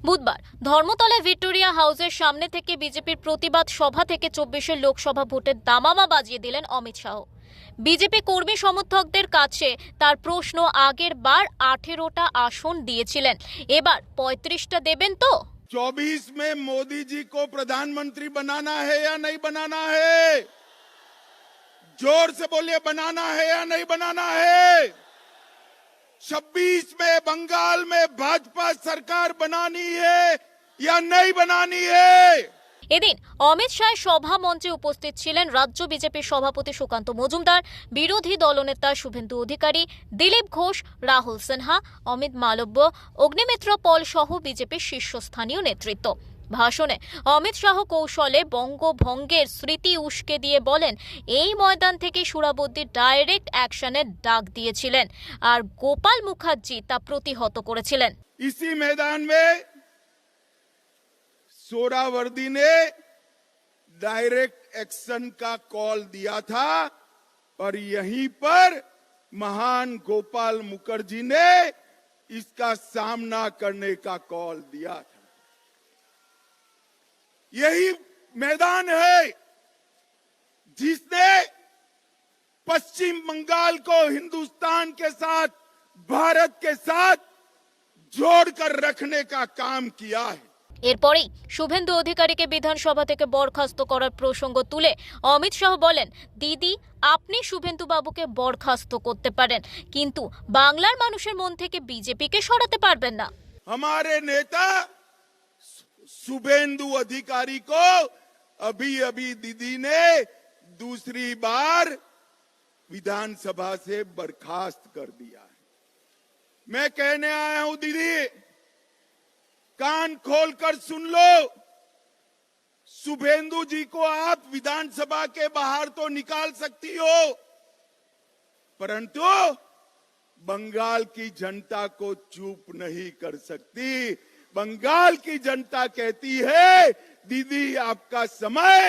বুধবার ধর্মতলায় ভিক্টোরিয়া হাউসের সামনে থেকে বিজেপির প্রতিবাদ সভা থেকে 24 লোকসভা ভোটের দামামা বাজিয়ে দিলেন অমিত শাহ। বিজেপি কর্মী সমর্থকদের কাছে তার প্রশ্ন, আগের বার 18টা আসন দিয়েছিলেন, এবার 35টা দেবেন তো? 24 में मोदी जी को प्रधानमंत्री बनाना है या नहीं बनाना है? जोर से बोलिए, बनाना है या नहीं बनाना है? 26 में बंगाल में भाजपा सरकार बनानी है या नहीं बनानी है? এদিন অমিত শাহ সভা মঞ্চে উপস্থিত ছিলেন রাজ্য বিজেপির সভাপতি সুকান্ত মজুমদার, বিরোধী দলনেতা শুভেন্দু অধিকারী, দিলীপ ঘোষ, রাহুল সিনহা, অমিত মালব্য, অগ্নিমিত্র পল সহ বিজেপির শীর্ষস্থানীয় নেতৃত্ব। ভাষণে অমিত শাহ কৌশলে বঙ্গভঙ্গের স্মৃতি উস্কে দিয়ে বলেন, এই ময়দান থেকে সুরাবদ্দির ডাইরেক্ট অ্যাকশনের ডাক দিয়েছিলেন আর গোপাল মুখার্জি তা প্রতিহত করেছিলেন। इसी मैदान में सोहरावर्दी ने डायरेक्ट एक्शन का कॉल दिया था और यहीं पर महान गोपाल मुखर्जी ने इसका सामना करने का कॉल दिया था। यही मैदान है जिसने पश्चिम बंगाल को हिंदुस्तान के साथ, भारत के साथ जोड़कर रखने का काम किया है। এরপরেই শুভেন্দু অধিকারীকে বিধানসভা থেকে বরখাস্ত করার প্রসঙ্গ তুলে অমিত শাহ বলেন, দিদি, আপনি শুভেন্দু বাবুকে বরখাস্ত করতে পারেন, কিন্তু বাংলার মানুষের মন থেকে বিজেপিকে সরাতে পারবেন না। हमारे नेता शुभेंदु अधिकारी को अभी अभी दीदी ने दूसरी बार विधानसभा से बर्खास्त कर दिया है। मैं कहने आया हूं, दीदी, कान खोलकर सुन लो। शुभेंदु जी को आप विधानसभा के बाहर तो निकाल सकती हो, परंतु बंगाल की जनता को चुप नहीं कर सकती। बंगाल की जनता कहती है, दीदी, आपका समय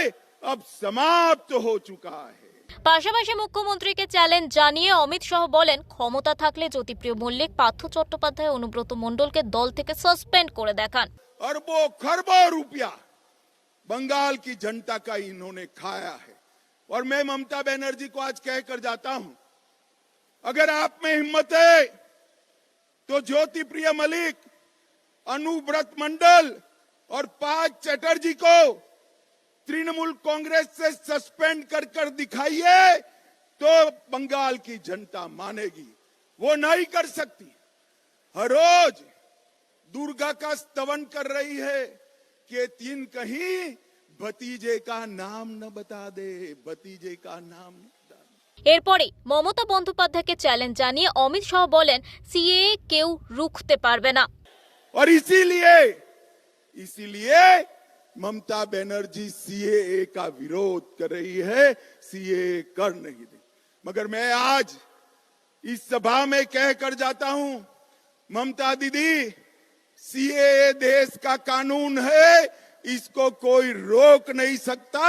अब समाप्त हो चुका है। পাশাপাশি মুখ্যমন্ত্রীকে চ্যালেঞ্জ জানিয়ে অমিত শাহ বলেন, ক্ষমতা থাকলে জ্যোতিপ্রিয় মল্লিক, পার্থ চট্টোপাধ্যায়, অনুব্রত মণ্ডলকে দল থেকে সাসপেন্ড করে দেখান। अरबों खरबों रुपया बंगाल की जनता का इन्होंने खाया है। और मैं ममता बनर्जी को आज कहकर जाता हूं, अगर आप में हिम्मत है तो ज्योतिप्रिय मलिक, अनुव्रत मंडल और पार्थ चटर्जी को तृणमूल कांग्रेस से सस्पेंड कर दिखाइए, तो बंगाल की जनता मानेगी। वो नहीं कर सकती। हर रोज दुर्गा का स्तवन कर रही है कि तीन कहीं भतीजे का नाम न बता दे, भतीजे का नाम न बता दे। এরপরে মমতা বন্দ্যোপাধ্যায়কে চ্যালেঞ্জ জানিয়ে অমিত শাহ বলেন, সিএএ কেউ রুখতে পারবে না। और इसीलिए ममता बनर्जी सीएए का विरोध कर रही है, सीएए कर नहीं दे। मगर मैं आज इस सभा में कहकर जाता हूं, ममता दीदी, सीएए देश का कानून है, इसको कोई रोक नहीं सकता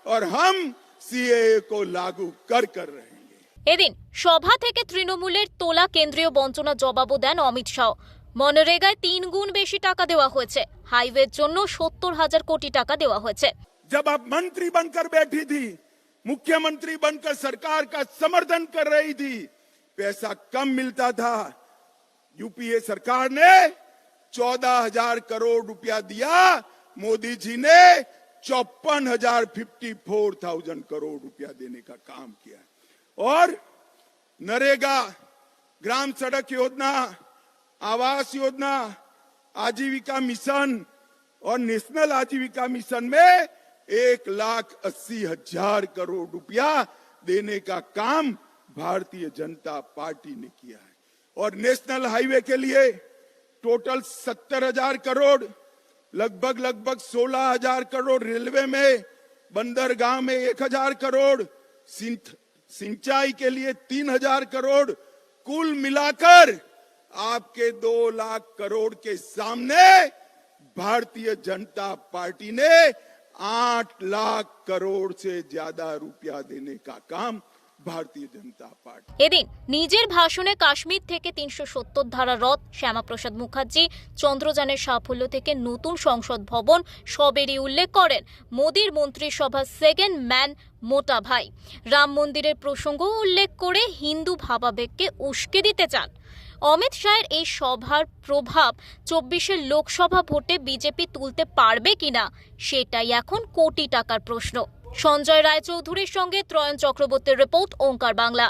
और हम सीएए को लागू कर रहेंगे। এদিন সভা থেকে তৃণমূলের তোলা কেন্দ্রীয় বঞ্চনা জবাবও দেন অমিত শাহ। মনরেগায় 3 গুণ বেশি টাকা দেওয়া হয়েছে, হাইওয়ের জন্য 70,000 কোটি টাকা দেওয়া হয়েছে। जब आप मंत्री बनकर बैठी थी, मुख्यमंत्री बनकर सरकार का समर्थन कर रही थी, पैसा कम मिलता था। यूपीए सरकार ने 14,000 करोड़ रुपया दिया, मोदी जी ने 54,000 करोड़ रुपया देने का काम किया। और नरेगा, ग्राम सड़क योजना, आवास योजना, आजीविका मिशन और नेशनल आजीविका मिशन में 1,80,000 करोड़ रुपया देने का काम भारतीय जनता पार्टी ने किया है। और नेशनल हाईवे के लिए टोटल 70,000 करोड़, लगभग 16,000 करोड़ रेलवे में, बंदरगाह में 1,000 करोड़, सिंचाई के लिए 3,000 करोड़, कुल मिलाकर आपके 2 लाख करोड़ के सामने भारतीय जनता पार्टी ने 8 लाख करोड़ से ज्यादा रुपया देने का काम भारतीय जनता पार्टी। এদিন নিজের ভাষণে কাশ্মীর থেকে ৩৭০ ধারা রদ, শ্যামাপ্রসাদ মুখার্জি চন্দ্রযানের সাফল্য থেকে নতুন সংসদ ভবন সবেরই উল্লেখ করেন। মোদীর মন্ত্রিসভা সেকেন্ড ম্যান মোটা ভাই রাম মন্দিরের প্রসঙ্গ উল্লেখ করে হিন্দু ভাবাবেগকে উস্কে দিতে চান। অমিত শাহের এই সভার প্রভাব ২৪ লোকসভা ভোটে বিজেপি তুলতে পারবে কিনা সেটাই এখন কোটি টাকার প্রশ্ন। সঞ্জয় রায়চৌধুরীর সঙ্গে ত্রয়ন চক্রবর্তীর রিপোর্ট, ওঙ্কার বাংলা।